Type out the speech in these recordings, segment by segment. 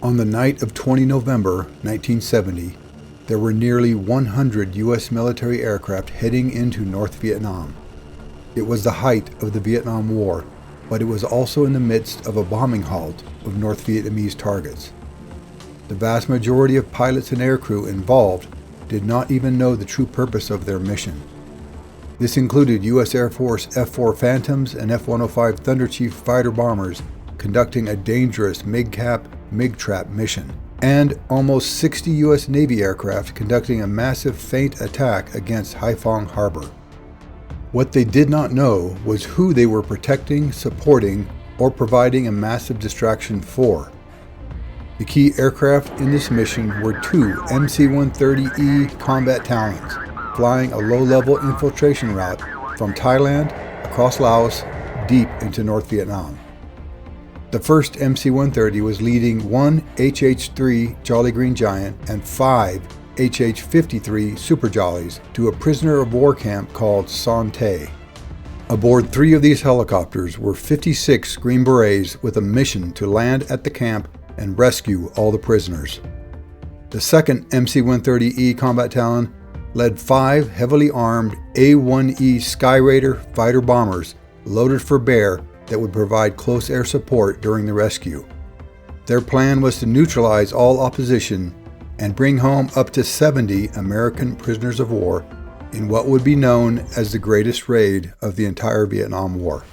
On the night of 20 November 1970, there were nearly 100 U.S. military aircraft heading into North Vietnam. It was the height of the Vietnam War, but it was also in the midst of a bombing halt of North Vietnamese targets. The vast majority of pilots and aircrew involved did not even know the true purpose of their mission. This included U.S. Air Force F-4 Phantoms and F-105 Thunderchief fighter bombers conducting a dangerous MiG-cap, MiG-trap mission, and almost 60 U.S. Navy aircraft conducting a massive feint attack against Haiphong Harbor. What they did not know was who they were protecting, supporting, or providing a massive distraction for. The key aircraft in this mission were two MC-130E combat Talons, flying a low-level infiltration route from Thailand across Laos deep into North Vietnam. The first MC-130 was leading one HH-3 Jolly Green Giant and 5 HH-53 Super Jollies to a prisoner of war camp called Son Tay. Aboard 3 of these helicopters were 56 Green Berets with a mission to land at the camp and rescue all the prisoners. The second MC-130E Combat Talon led 5 heavily armed A-1E Sky Raider fighter bombers loaded for bear that would provide close air support during the rescue. Their plan was to neutralize all opposition and bring home up to 70 American prisoners of war in what would be known as the greatest raid of the entire Vietnam War.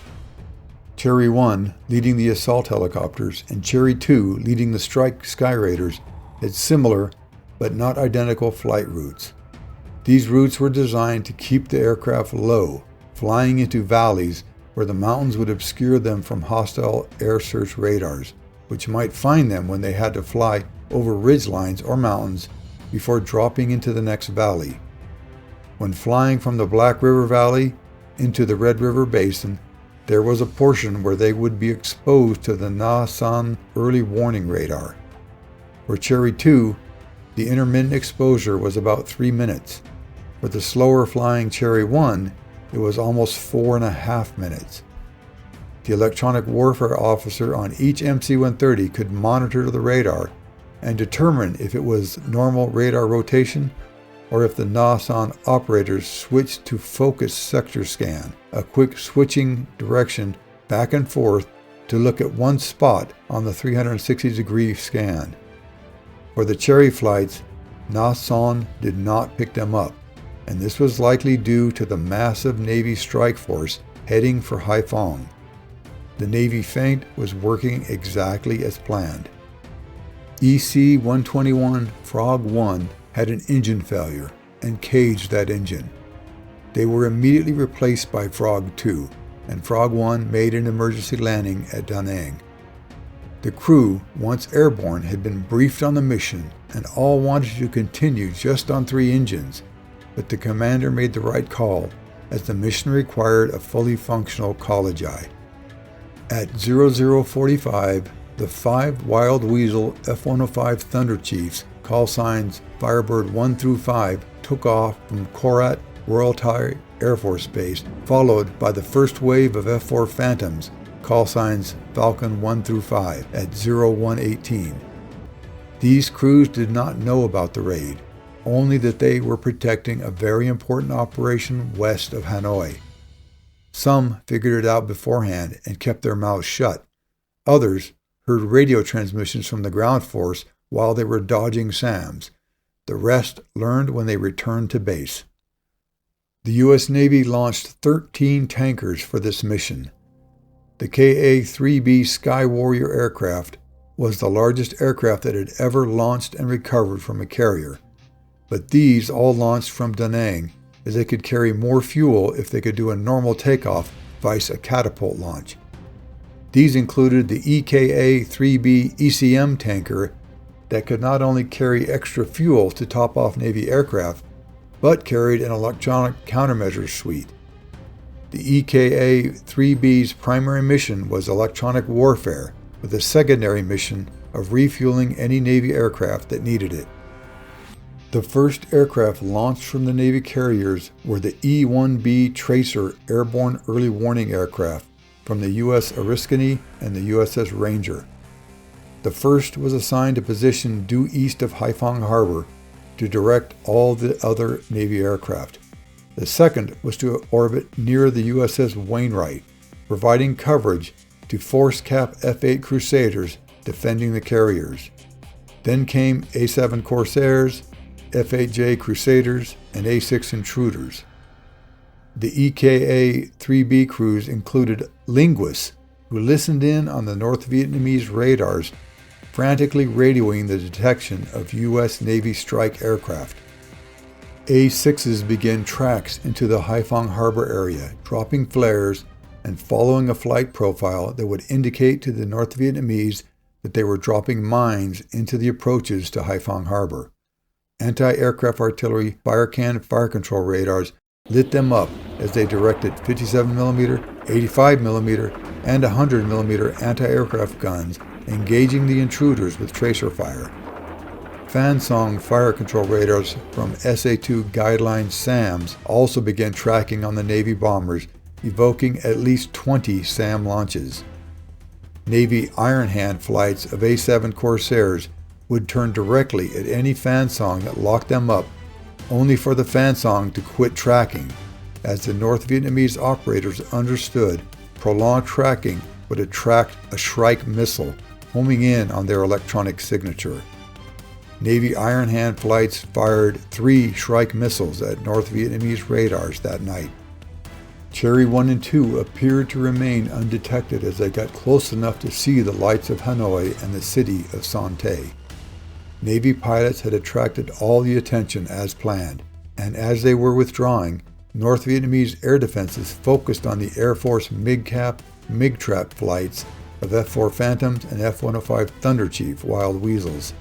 Cherry 1, leading the assault helicopters, and Cherry 2, leading the strike Sky Raiders, had similar but not identical flight routes. These routes were designed to keep the aircraft low, flying into valleys where the mountains would obscure them from hostile air search radars, which might find them when they had to fly over ridge lines or mountains before dropping into the next valley. When flying from the Black River Valley into the Red River Basin, there was a portion where they would be exposed to the Na San early warning radar. For Cherry 2, the intermittent exposure was about 3 minutes. For the slower flying Cherry 1, it was almost 4.5 minutes. The electronic warfare officer on each MC-130 could monitor the radar and determine if it was normal radar rotation or if the Na San operators switched to focus sector scan, a quick switching direction back and forth to look at one spot on the 360-degree scan. For the Cherry flights, Na San did not pick them up, and this was likely due to the massive Navy strike force heading for Haiphong. The Navy feint was working exactly as planned. EC-121 Frog 1 had an engine failure and caged that engine. They were immediately replaced by Frog 2, and Frog 1 made an emergency landing at Da Nang. The crew, once airborne, had been briefed on the mission and all wanted to continue just on 3 engines, but the commander made the right call as the mission required a fully functional college eye. At 0045, the 5 Wild Weasel F-105 Thunder Chiefs, call signs Firebird 1 through 5, took off from Korat Royal Thai Air Force Base, followed by the first wave of F-4 Phantoms, call signs Falcon 1 through 5, at 0118. These crews did not know about the raid, only that they were protecting a very important operation west of Hanoi. Some figured it out beforehand and kept their mouths shut. Others heard radio transmissions from the ground force while they were dodging SAMs. The rest learned when they returned to base. The U.S. Navy launched 13 tankers for this mission. The Ka-3B Sky Warrior aircraft was the largest aircraft that had ever launched and recovered from a carrier, but these all launched from Da Nang, as they could carry more fuel if they could do a normal takeoff vice a catapult launch. These included the EKA-3B ECM tanker that could not only carry extra fuel to top off Navy aircraft, but carried an electronic countermeasures suite. The EKA-3B's primary mission was electronic warfare, with a secondary mission of refueling any Navy aircraft that needed it. The first aircraft launched from the Navy carriers were the E-1B Tracer airborne early warning aircraft from the U.S. Oriskany and the USS Ranger. The first was assigned a position due east of Haiphong Harbor to direct all the other Navy aircraft. The second was to orbit near the USS Wainwright, providing coverage to Force Cap F-8 Crusaders defending the carriers. Then came A-7 Corsairs, F-8J Crusaders, and A-6 Intruders. The EKA-3B crews included linguists who listened in on the North Vietnamese radars, frantically radioing the detection of U.S. Navy strike aircraft. A-6s began tracks into the Haiphong Harbor area, dropping flares and following a flight profile that would indicate to the North Vietnamese that they were dropping mines into the approaches to Haiphong Harbor. Anti-aircraft artillery fire control radars lit them up as they directed 57mm, 85mm, and 100mm anti-aircraft guns, engaging the intruders with tracer fire. Fansong fire control radars from SA-2 Guideline SAMs also began tracking on the Navy bombers, evoking at least 20 SAM launches. Navy Iron Hand flights of A-7 Corsairs would turn directly at any Fansong that locked them up, only for the Fansong to quit tracking, as the North Vietnamese operators understood prolonged tracking would attract a Shrike missile, homing in on their electronic signature. Navy Iron Hand flights fired 3 Shrike missiles at North Vietnamese radars that night. Cherry 1 and 2 appeared to remain undetected as they got close enough to see the lights of Hanoi and the city of Son Tay. Navy pilots had attracted all the attention as planned, and as they were withdrawing, North Vietnamese air defenses focused on the Air Force MiG-Cap, MiG-Trap flights of F-4 Phantoms and F-105 Thunderchief Wild Weasels.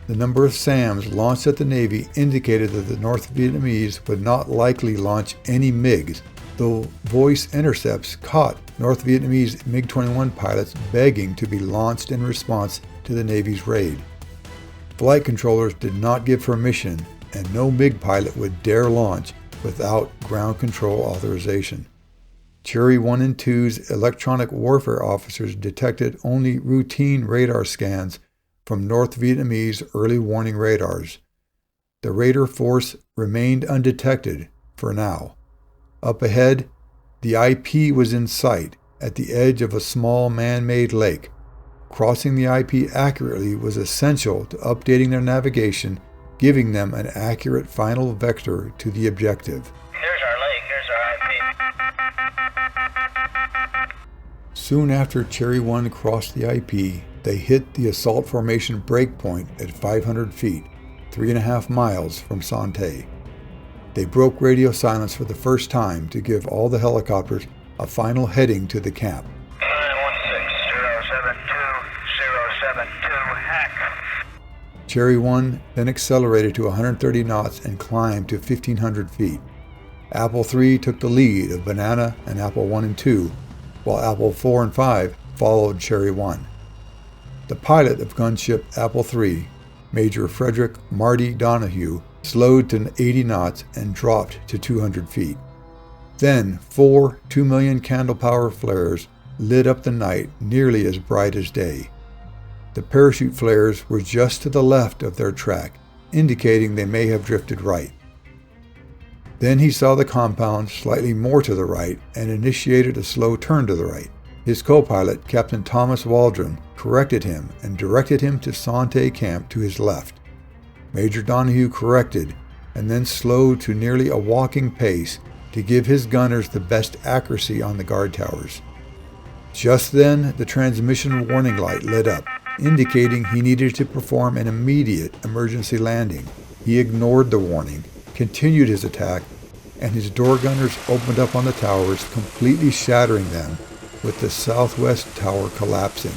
The number of SAMs launched at the Navy indicated that the North Vietnamese would not likely launch any MiGs, though voice intercepts caught North Vietnamese MiG-21 pilots begging to be launched in response to the Navy's raid. Flight controllers did not give permission, and no MiG pilot would dare launch without ground control authorization. Cherry 1 and 2's electronic warfare officers detected only routine radar scans from North Vietnamese early warning radars. The radar force remained undetected for now. Up ahead, the IP was in sight at the edge of a small man-made lake. Crossing the IP accurately was essential to updating their navigation, giving them an accurate final vector to the objective. Here's our lake, here's our IP. Soon after Cherry 1 crossed the IP, they hit the assault formation breakpoint at 500 feet, 3.5 miles from Son Tay. They broke radio silence for the first time to give all the helicopters a final heading to the camp. 916072, hack. Cherry 1 then accelerated to 130 knots and climbed to 1,500 feet. Apple 3 took the lead of Banana and Apple 1 and 2, while Apple 4 and 5 followed Cherry 1. The pilot of gunship Apple 3, Major Frederick Marty Donahue, slowed to 80 knots and dropped to 200 feet. Then 4 2 million candle power flares lit up the night nearly as bright as day. The parachute flares were just to the left of their track, indicating they may have drifted right. Then he saw the compound slightly more to the right and initiated a slow turn to the right. His co-pilot, Captain Thomas Waldron, corrected him and directed him to Son Tay Camp to his left. Major Donahue corrected and then slowed to nearly a walking pace to give his gunners the best accuracy on the guard towers. Just then, the transmission warning light lit up, indicating he needed to perform an immediate emergency landing. He ignored the warning, continued his attack, and his door gunners opened up on the towers, completely shattering them, with the southwest tower collapsing.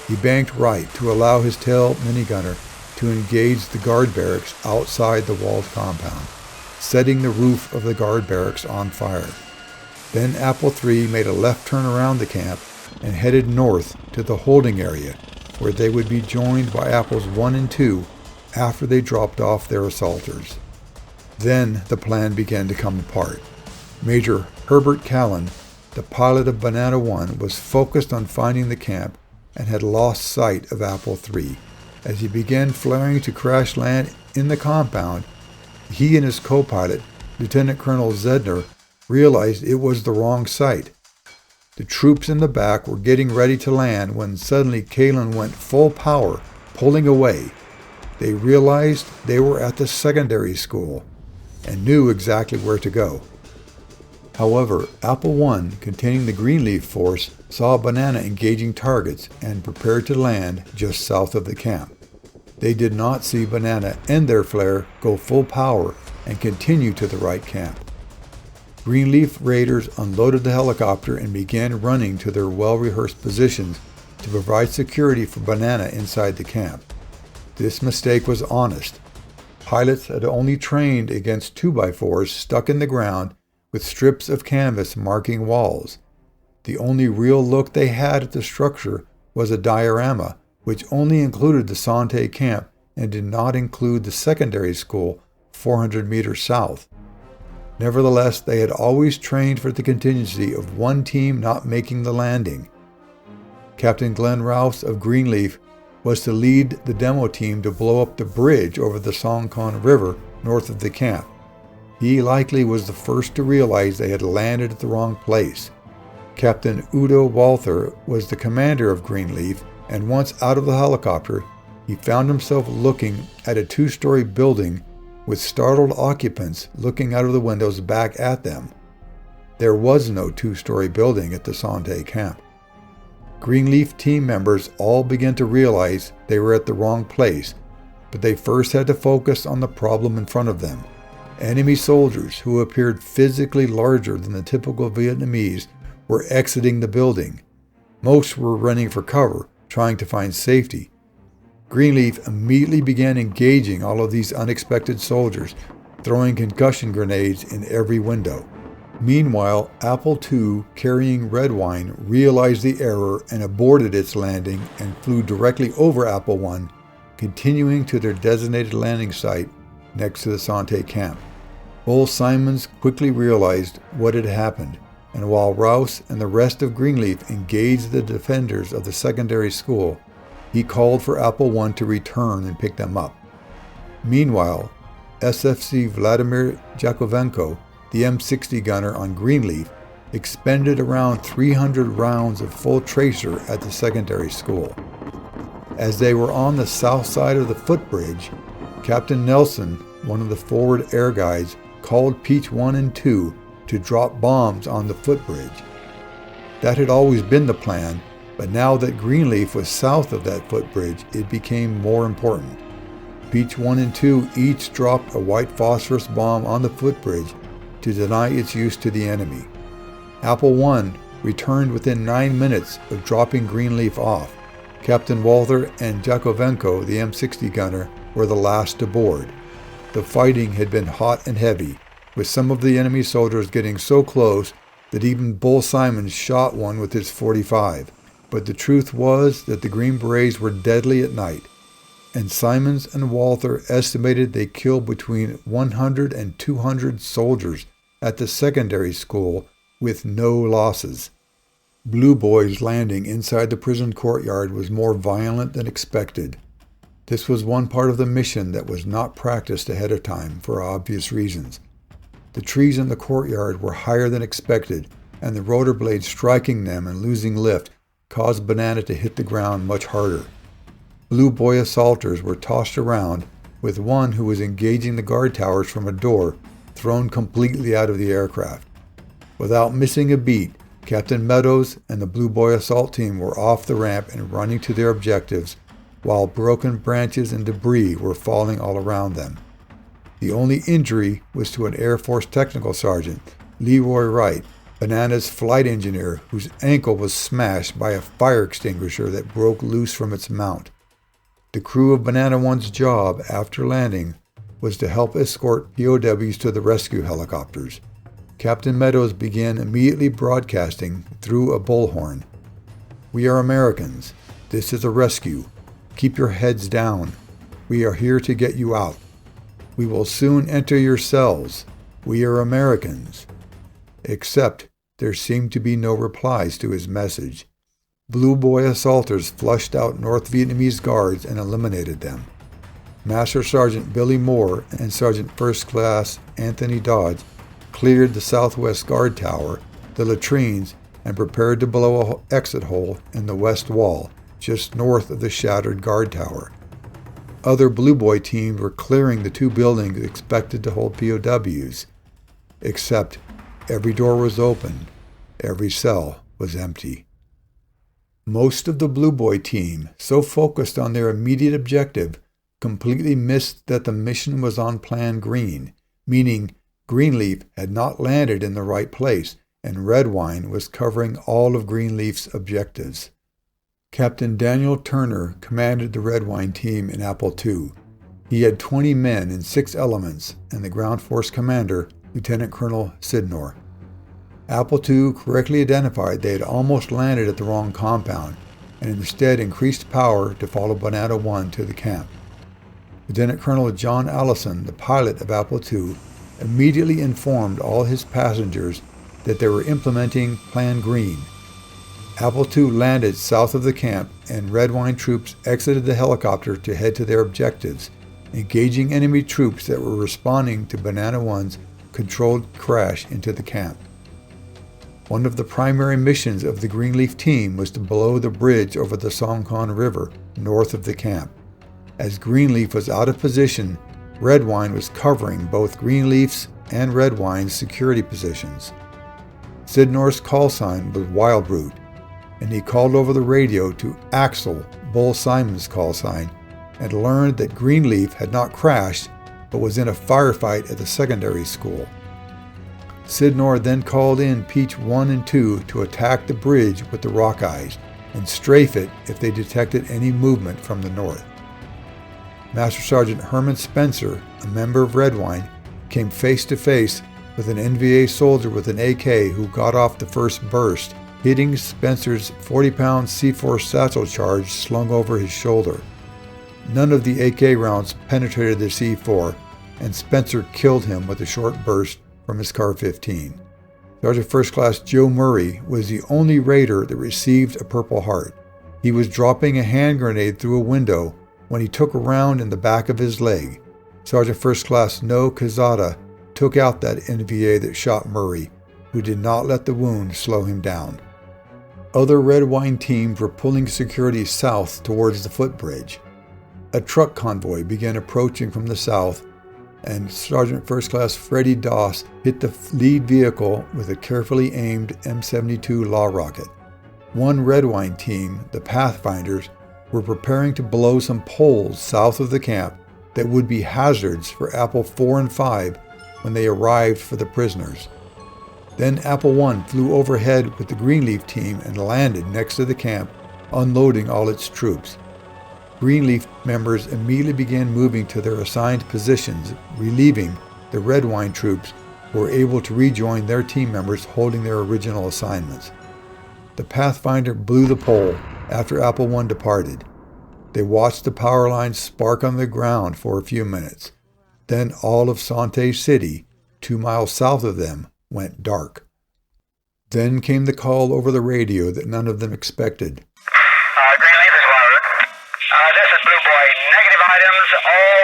He banked right to allow his tail minigunner to engage the guard barracks outside the walled compound, setting the roof of the guard barracks on fire. Then Apple 3 made a left turn around the camp and headed north to the holding area, where they would be joined by Apples 1 and 2 after they dropped off their assaulters. Then the plan began to come apart. Major Herbert Callan, the pilot of Banana 1, was focused on finding the camp and had lost sight of Apple III. As he began flaring to crash land in the compound, he and his co-pilot, Lieutenant Colonel Zedner, realized it was the wrong site. The troops in the back were getting ready to land when suddenly Kalen went full power, pulling away. They realized they were at the secondary school and knew exactly where to go. However, Apple I, containing the Greenleaf Force, saw Banana engaging targets and prepared to land just south of the camp. They did not see Banana end their flare, go full power, and continue to the right camp. Greenleaf raiders unloaded the helicopter and began running to their well-rehearsed positions to provide security for Banana inside the camp. This mistake was honest. Pilots had only trained against 2x4s stuck in the ground with strips of canvas marking walls. The only real look they had at the structure was a diorama, which only included the Sante camp and did not include the secondary school 400 meters south. Nevertheless, they had always trained for the contingency of one team not making the landing. Captain Glenn Rouse of Greenleaf was to lead the demo team to blow up the bridge over the Songkon River north of the camp. He likely was the first to realize they had landed at the wrong place. Captain Udo Walther was the commander of Greenleaf, and once out of the helicopter, he found himself looking at a 2-story building with startled occupants looking out of the windows back at them. There was no 2-story building at the Sante camp. Greenleaf team members all began to realize they were at the wrong place, but they first had to focus on the problem in front of them. Enemy soldiers who appeared physically larger than the typical Vietnamese were exiting the building. Most were running for cover, trying to find safety. Greenleaf immediately began engaging all of these unexpected soldiers, throwing concussion grenades in every window. Meanwhile, Apple II, carrying Redwine, realized the error and aborted its landing and flew directly over Apple I, continuing to their designated landing site next to the Sante camp. Bull Simons quickly realized what had happened, and while Rouse and the rest of Greenleaf engaged the defenders of the secondary school, he called for Apple I to return and pick them up. Meanwhile, SFC Vladimir Jakovenko, the M60 gunner on Greenleaf, expended around 300 rounds of full tracer at the secondary school. As they were on the south side of the footbridge, Captain Nelson, one of the forward air guides, called Peach 1 and 2 to drop bombs on the footbridge. That had always been the plan, but now that Greenleaf was south of that footbridge, it became more important. Peach 1 and 2 each dropped a white phosphorus bomb on the footbridge to deny its use to the enemy. Apple I returned within 9 minutes of dropping Greenleaf off. Captain Walther and Jakovenko, the M60 gunner, were the last to board. The fighting had been hot and heavy, with some of the enemy soldiers getting so close that even Bull Simons shot one with his .45. But the truth was that the Green Berets were deadly at night, and Simons and Walther estimated they killed between 100 and 200 soldiers at the secondary school with no losses. Blue Boys landing inside the prison courtyard was more violent than expected. This was one part of the mission that was not practiced ahead of time for obvious reasons. The trees in the courtyard were higher than expected, and the rotor blades striking them and losing lift caused Banana to hit the ground much harder. Blue Boy assaulters were tossed around, with one who was engaging the guard towers from a door thrown completely out of the aircraft. Without missing a beat, Captain Meadows and the Blue Boy assault team were off the ramp and running to their objectives, while broken branches and debris were falling all around them. The only injury was to an Air Force technical sergeant, Leroy Wright, Banana's flight engineer, whose ankle was smashed by a fire extinguisher that broke loose from its mount. The crew of Banana One's job after landing was to help escort POWs to the rescue helicopters. Captain Meadows began immediately broadcasting through a bullhorn. "We are Americans. This is a rescue. Keep your heads down. We are here to get you out. We will soon enter your cells. We are Americans." Except there seemed to be no replies to his message. Blue Boy assaulters flushed out North Vietnamese guards and eliminated them. Master Sergeant Billy Moore and Sergeant First Class Anthony Dodge cleared the southwest guard tower, the latrines, and prepared to blow an exit hole in the west wall, just north of the shattered guard tower. Other Blue Boy teams were clearing the two buildings expected to hold POWs, except every door was open, every cell was empty. Most of the Blue Boy team, so focused on their immediate objective, completely missed that the mission was on Plan Green, meaning Greenleaf had not landed in the right place, and Redwine was covering all of Greenleaf's objectives. Captain Daniel Turner commanded the Redwine team in Apple II. He had 20 men in 6 elements, and the ground force commander, Lieutenant Colonel Sidnor. Apple II correctly identified they had almost landed at the wrong compound, and instead increased power to follow Banana 1 to the camp. Lieutenant Colonel John Allison, the pilot of Apple II, immediately informed all his passengers that they were implementing Plan Green. Apple II landed south of the camp, and Redwine troops exited the helicopter to head to their objectives, engaging enemy troops that were responding to Banana 1's controlled crash into the camp. One of the primary missions of the Greenleaf team was to blow the bridge over the Songkhon River north of the camp. As Greenleaf was out of position, Redwine was covering both Greenleaf's and Redwine's security positions. Sidnor's call sign was Wild Root, and he called over the radio to Axel, Bull Simon's call sign, and learned that Greenleaf had not crashed but was in a firefight at the secondary school. Sidnor then called in Peach 1 and 2 to attack the bridge with the Rockeyes and strafe it if they detected any movement from the north. Master Sergeant Herman Spencer, a member of Redwine, came face to face with an NVA soldier with an AK who got off the first burst, hitting Spencer's 40-pound C4 satchel charge slung over his shoulder. None of the AK rounds penetrated the C4, and Spencer killed him with a short burst from his Car-15. Sergeant First Class Joe Murray was the only raider that received a Purple Heart. He was dropping a hand grenade through a window when he took a round in the back of his leg. Sergeant First Class No Kazada took out that NVA that shot Murray, who did not let the wound slow him down. Other Redwine teams were pulling security south towards the footbridge. A truck convoy began approaching from the south, and Sergeant First Class Freddie Doss hit the lead vehicle with a carefully aimed M72 law rocket. One Redwine team, the Pathfinders, were preparing to blow some poles south of the camp that would be hazards for Apple 4 and 5 when they arrived for the prisoners. Then Apple 1 flew overhead with the Greenleaf team and landed next to the camp, unloading all its troops. Greenleaf members immediately began moving to their assigned positions, relieving the Redwine troops who were able to rejoin their team members holding their original assignments. The Pathfinder blew the pole after Apple 1 departed. They watched the power lines spark on the ground for a few minutes. Then all of Sante City, 2 miles south of them, went dark. Then came the call over the radio that none of them expected. Greenleaf is wired. This is Blue Boy. Negative items. All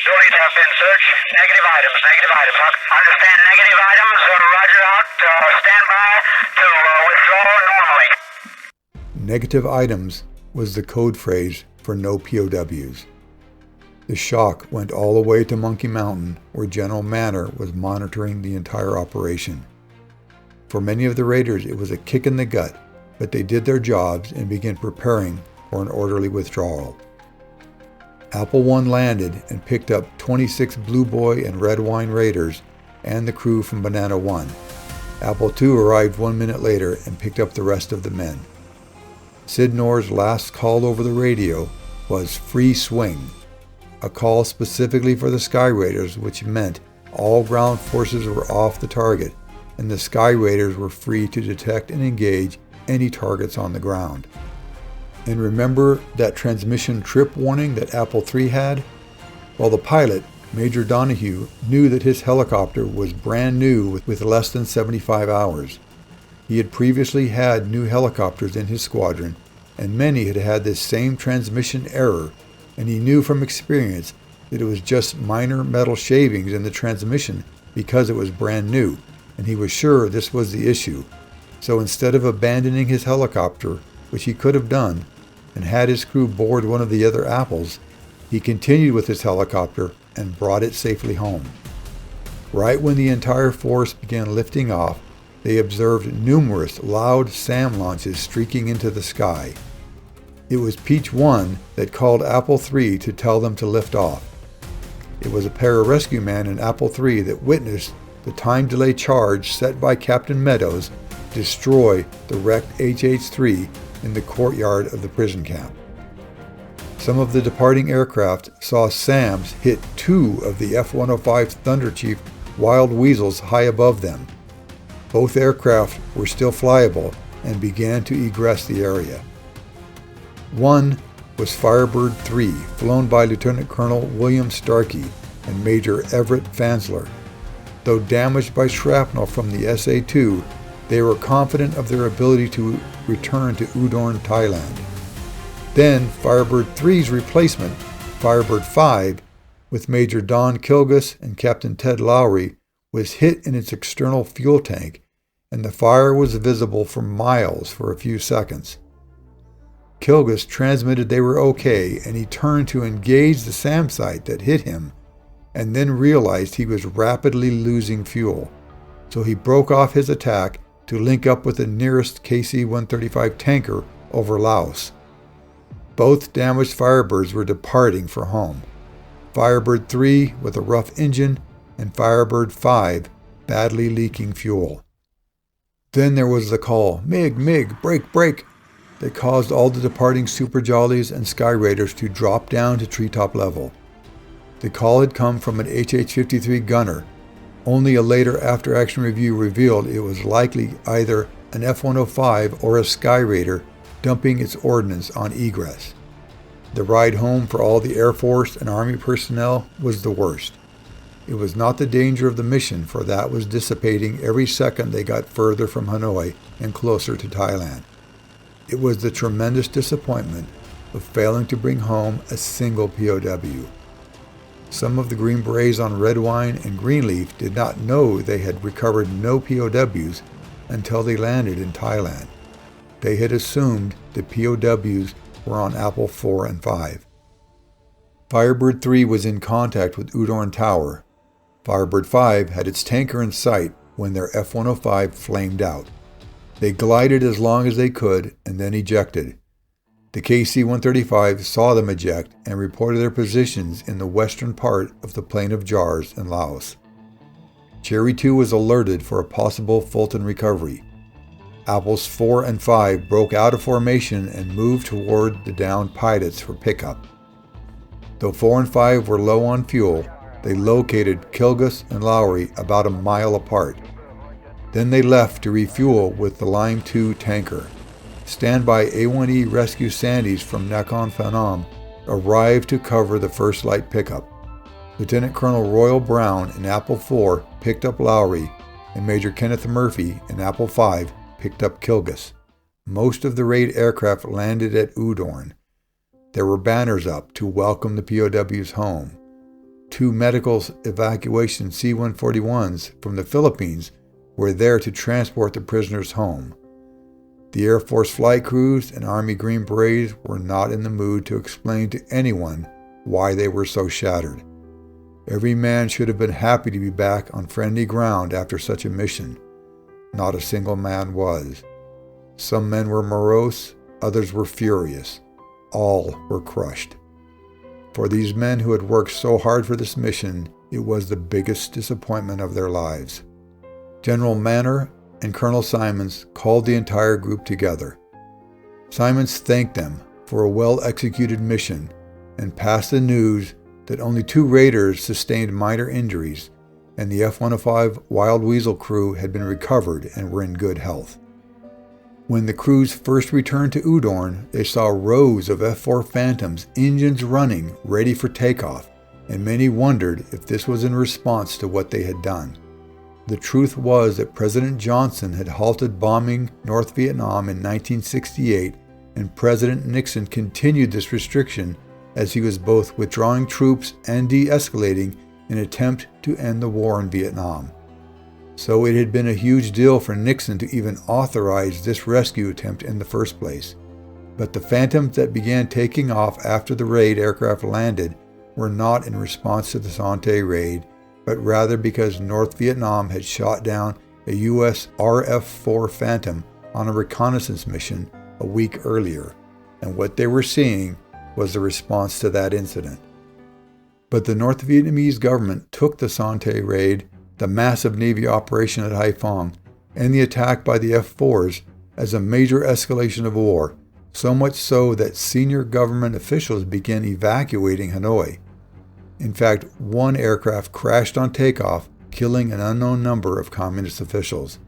buildings have been searched. Negative items. Negative items. Understand negative items. Roger out. Stand by to withdraw normally. Negative items was the code phrase for no POWs. The shock went all the way to Monkey Mountain, where General Manor was monitoring the entire operation. For many of the raiders, it was a kick in the gut, but they did their jobs and began preparing for an orderly withdrawal. Apple 1 landed and picked up 26 Blue Boy and Redwine raiders and the crew from Banana 1. Apple 2 arrived 1 minute later and picked up the rest of the men. Sidnor's last call over the radio was Free Swing, a call specifically for the Sky Raiders, which meant all ground forces were off the target and the Sky Raiders were free to detect and engage any targets on the ground. And remember that transmission trip warning that Apple III had? Well, the pilot, Major Donahue, knew that his helicopter was brand new with less than 75 hours. He had previously had new helicopters in his squadron, and many had had this same transmission error, and he knew from experience that it was just minor metal shavings in the transmission because it was brand new, and he was sure this was the issue. So instead of abandoning his helicopter, which he could have done, and had his crew board one of the other Apples, he continued with his helicopter and brought it safely home. Right when the entire force began lifting off, they observed numerous loud SAM launches streaking into the sky. It was Peach 1 that called Apple 3 to tell them to lift off. It was a pararescue man in Apple 3 that witnessed the time delay charge set by Captain Meadows destroy the wrecked HH-3 in the courtyard of the prison camp. Some of the departing aircraft saw SAMs hit 2 of the F-105 Thunder Chief Wild Weasels high above them. Both aircraft were still flyable and began to egress the area. One was Firebird 3, flown by Lieutenant Colonel William Starkey and Major Everett Fansler. Though damaged by shrapnel from the SA-2, they were confident of their ability to return to Udon, Thailand. Then Firebird 3's replacement, Firebird 5, with Major Don Kilgus and Captain Ted Lowry, was hit in its external fuel tank, and the fire was visible for miles for a few seconds. Kilgus transmitted they were okay, and he turned to engage the SAM site that hit him, and then realized he was rapidly losing fuel. So he broke off his attack to link up with the nearest KC-135 tanker over Laos. Both damaged Firebirds were departing for home. Firebird 3 with a rough engine, and Firebird 5 badly leaking fuel. Then there was the call, "MiG, MiG, break, break," that caused all the departing Super Jollies and Sky Raiders to drop down to treetop level. The call had come from an HH-53 gunner. Only a later after-action review revealed it was likely either an F-105 or a Sky Raider dumping its ordnance on egress. The ride home for all the Air Force and Army personnel was the worst. It was not the danger of the mission, for that was dissipating every second they got further from Hanoi and closer to Thailand. It was the tremendous disappointment of failing to bring home a single POW. Some of the Green Berets on Redwine and Greenleaf did not know they had recovered no POWs until they landed in Thailand. They had assumed the POWs were on Apple 4 and 5. Firebird 3 was in contact with Udon Tower. Firebird 5 had its tanker in sight when their F-105 flamed out. They glided as long as they could and then ejected. The KC-135 saw them eject and reported their positions in the western part of the Plain of Jars in Laos. Cherry 2 was alerted for a possible Fulton recovery. Apples 4 and 5 broke out of formation and moved toward the downed pilots for pickup. Though 4 and 5 were low on fuel, they located Kilgus and Lowry about a mile apart. Then they left to refuel with the Lime 2 tanker. Standby A-1E Rescue Sandys from Nakhon Phanom arrived to cover the first light pickup. Lieutenant Colonel Royal Brown in Apple 4 picked up Lowry, and Major Kenneth Murphy in Apple 5 picked up Kilgus. Most of the raid aircraft landed at Udon. There were banners up to welcome the POWs home. 2 medical evacuation C-141s from the Philippines were there to transport the prisoners home. The Air Force flight crews and Army Green Berets were not in the mood to explain to anyone why they were so shattered. Every man should have been happy to be back on friendly ground after such a mission. Not a single man was. Some men were morose, others were furious. All were crushed. For these men who had worked so hard for this mission, it was the biggest disappointment of their lives. General Manner and Colonel Simons called the entire group together. Simons thanked them for a well-executed mission and passed the news that only 2 raiders sustained minor injuries, and the F-105 Wild Weasel crew had been recovered and were in good health. When the crews first returned to Udon, they saw rows of F-4 Phantoms, engines running, ready for takeoff, and many wondered if this was in response to what they had done. The truth was that President Johnson had halted bombing North Vietnam in 1968, and President Nixon continued this restriction as he was both withdrawing troops and de-escalating in an attempt to end the war in Vietnam. So it had been a huge deal for Nixon to even authorize this rescue attempt in the first place. But the Phantoms that began taking off after the raid aircraft landed were not in response to the Son Tay raid, but rather because North Vietnam had shot down a U.S. RF-4 Phantom on a reconnaissance mission a week earlier, and what they were seeing was the response to that incident. But the North Vietnamese government took the Son Tay raid, the massive Navy operation at Haiphong, and the attack by the F-4s as a major escalation of war, so much so that senior government officials began evacuating Hanoi. In fact, one aircraft crashed on takeoff, killing an unknown number of communist officials.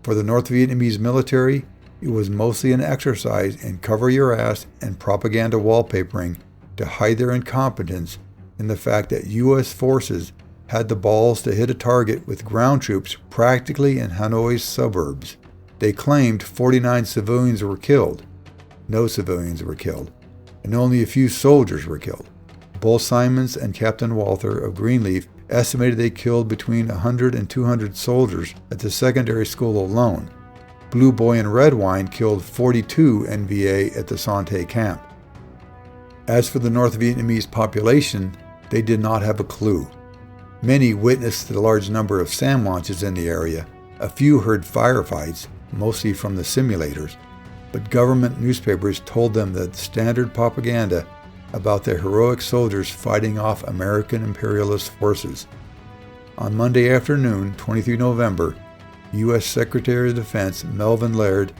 For the North Vietnamese military, it was mostly an exercise in cover your ass and propaganda wallpapering to hide their incompetence in the fact that U.S. forces had the balls to hit a target with ground troops practically in Hanoi's suburbs. They claimed 49 civilians were killed. No civilians were killed, and only a few soldiers were killed. Bull Simons and Captain Walther of Greenleaf estimated they killed between 100 and 200 soldiers at the secondary school alone. Blue Boy and Red Wine killed 42 NVA at the Son Tay camp. As for the North Vietnamese population, they did not have a clue. Many witnessed the large number of SAM launches in the area. A few heard firefights, mostly from the simulators, but government newspapers told them that standard propaganda about the heroic soldiers fighting off American imperialist forces. On Monday afternoon, 23 November, U.S. Secretary of Defense Melvin Laird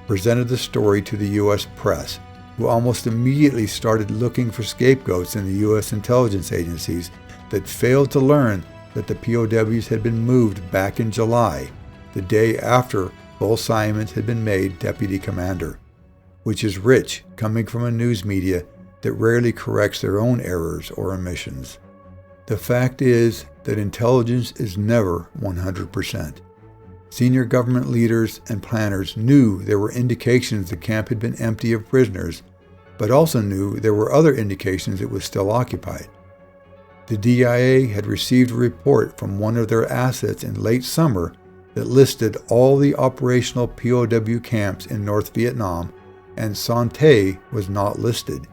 presented the story to the U.S. press, who almost immediately started looking for scapegoats in the U.S. intelligence agencies that failed to learn that the POWs had been moved back in July, the day after Bull Simons had been made deputy commander, which is rich coming from a news media that rarely corrects their own errors or omissions. The fact is that intelligence is never 100%. Senior government leaders and planners knew there were indications the camp had been empty of prisoners, but also knew there were other indications it was still occupied. The DIA had received a report from one of their assets in late summer that listed all the operational POW camps in North Vietnam, and Son Tay was not listed.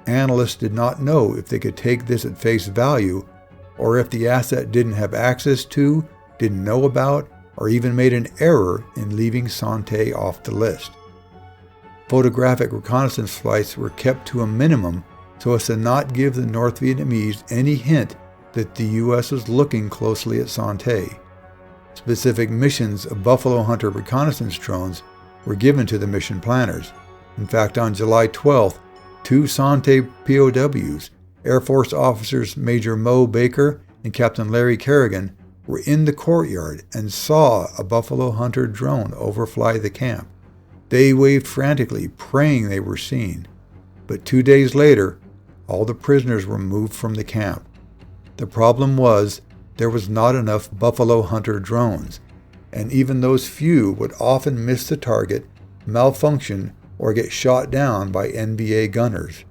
Analysts did not know if they could take this at face value, or if the asset didn't have access to, didn't know about, or even made an error in leaving Son Tay off the list. Photographic reconnaissance flights were kept to a minimum so as to not give the North Vietnamese any hint that the U.S. was looking closely at Son Tay. Specific missions of Buffalo Hunter reconnaissance drones were given to the mission planners. In fact, on July 12th, 2 Son Tay POWs, Air Force officers Major Mo Baker and Captain Larry Kerrigan, were in the courtyard and saw a Buffalo Hunter drone overfly the camp. They waved frantically, praying they were seen. But 2 days later, all the prisoners were moved from the camp. The problem was there was not enough Buffalo Hunter drones, and even those few would often miss the target, malfunction, or get shot down by NVA gunners.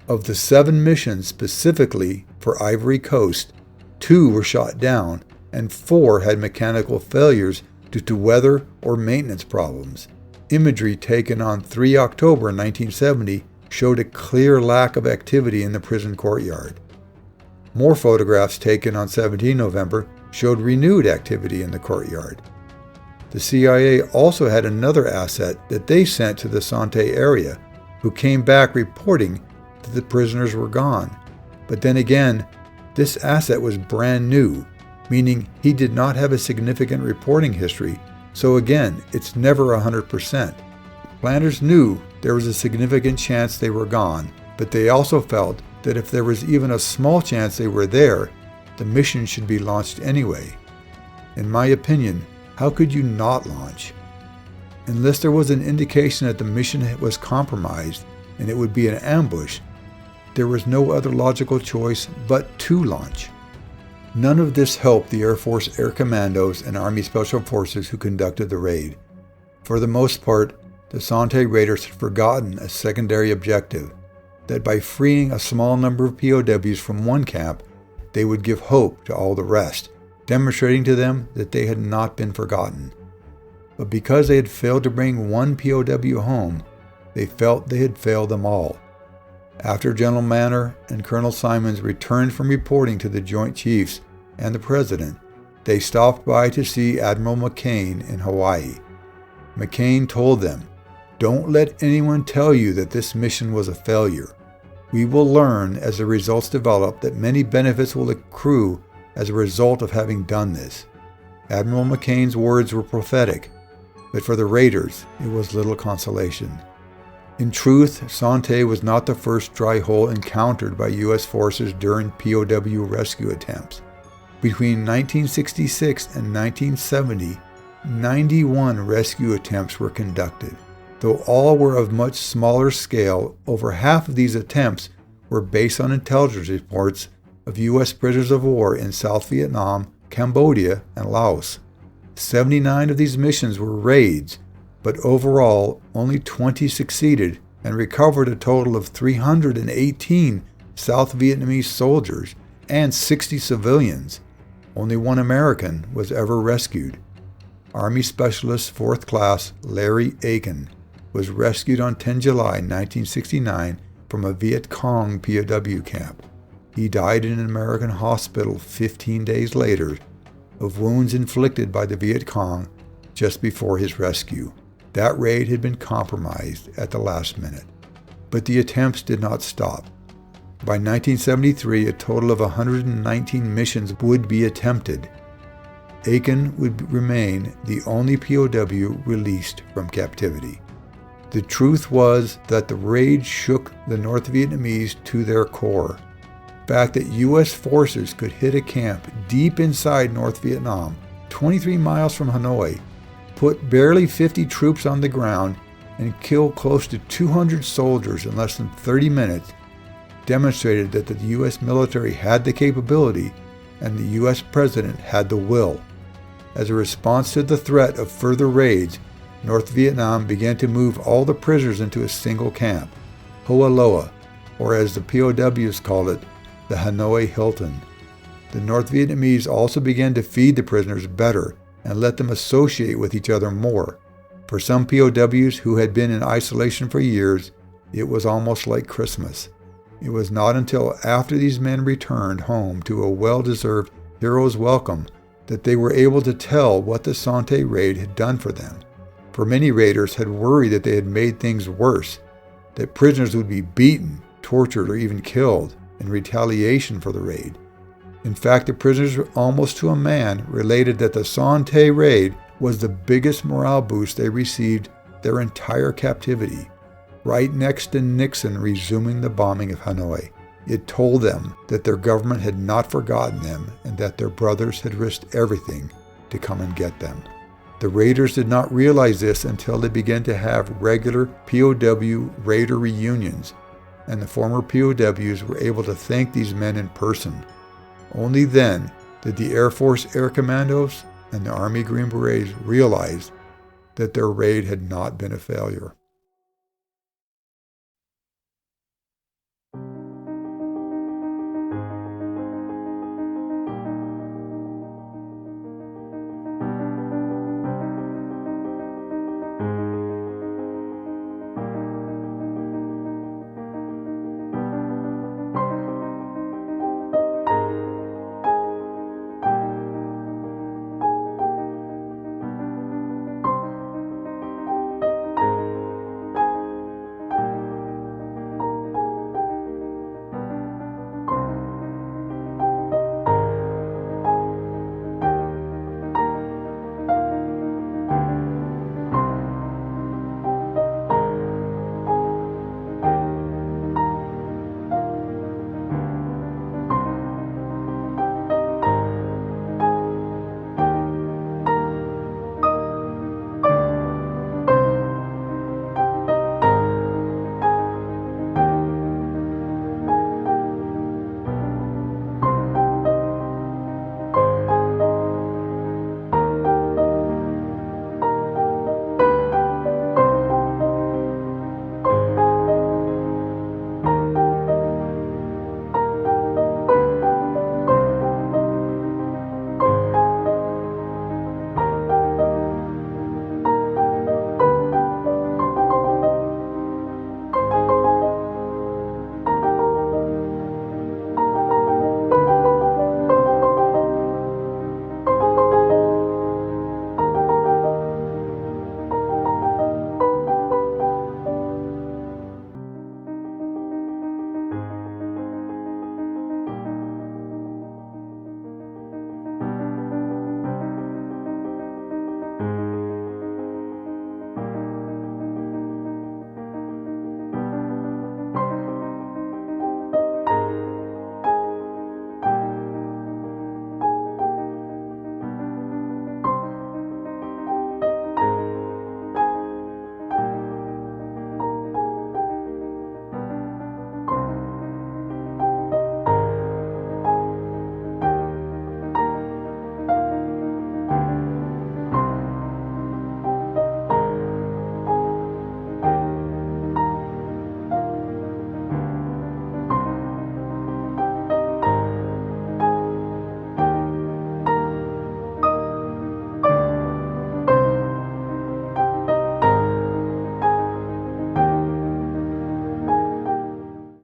Of the 7 missions specifically for Ivory Coast, 2 were shot down, and 4 had mechanical failures due to weather or maintenance problems. Imagery taken on 3 October 1970 showed a clear lack of activity in the prison courtyard. More photographs taken on 17 November showed renewed activity in the courtyard. The CIA also had another asset that they sent to the Son Tay area, who came back reporting that the prisoners were gone. But then again, this asset was brand new, meaning he did not have a significant reporting history, so again, it's never 100%. Planners knew there was a significant chance they were gone, but they also felt that if there was even a small chance they were there, the mission should be launched anyway. In my opinion, how could you not launch? Unless there was an indication that the mission was compromised and it would be an ambush, there was no other logical choice but to launch. None of this helped the Air Force Air Commandos and Army Special Forces who conducted the raid. For the most part, the Sante raiders had forgotten a secondary objective, that by freeing a small number of POWs from one camp, they would give hope to all the rest, demonstrating to them that they had not been forgotten. But because they had failed to bring one POW home, they felt they had failed them all. After General Manner and Colonel Simons returned from reporting to the Joint Chiefs and the President, they stopped by to see Admiral McCain in Hawaii. McCain told them, "Don't let anyone tell you that this mission was a failure. We will learn as the results develop that many benefits will accrue as a result of having done this." Admiral McCain's words were prophetic, but for the raiders, it was little consolation. In truth, Sante was not the first dry hole encountered by U.S. forces during POW rescue attempts. Between 1966 and 1970, 91 rescue attempts were conducted. Though all were of much smaller scale, over half of these attempts were based on intelligence reports of U.S. prisoners of war in South Vietnam, Cambodia, and Laos. 79 of these missions were raids, but overall only 20 succeeded and recovered a total of 318 South Vietnamese soldiers and 60 civilians. Only one American was ever rescued. Army Specialist 4th Class Larry Aiken was rescued on 10 July 1969 from a Viet Cong POW camp. He died in an American hospital 15 days later of wounds inflicted by the Viet Cong just before his rescue. That raid had been compromised at the last minute. But the attempts did not stop. By 1973, a total of 119 missions would be attempted. Aiken would remain the only POW released from captivity. The truth was that the raid shook the North Vietnamese to their core. The fact that U.S. forces could hit a camp deep inside North Vietnam, 23 miles from Hanoi, put barely 50 troops on the ground, and kill close to 200 soldiers in less than 30 minutes demonstrated that the U.S. military had the capability and the U.S. President had the will. As a response to the threat of further raids, North Vietnam began to move all the prisoners into a single camp, Hoa Loa, or as the POWs called it, the Hanoi Hilton. The North Vietnamese also began to feed the prisoners better and let them associate with each other more. For some POWs who had been in isolation for years, it was almost like Christmas. It was not until after these men returned home to a well-deserved hero's welcome that they were able to tell what the Sante raid had done for them. For many raiders had worried that they had made things worse, that prisoners would be beaten, tortured, or even killed in retaliation for the raid. In fact, the prisoners, almost to a man, related that the Sante raid was the biggest morale boost they received their entire captivity, right next to Nixon resuming the bombing of Hanoi. It told them that their government had not forgotten them and that their brothers had risked everything to come and get them. The raiders did not realize this until they began to have regular POW raider reunions, and the former POWs were able to thank these men in person. Only then did the Air Force Air Commandos and the Army Green Berets realize that their raid had not been a failure.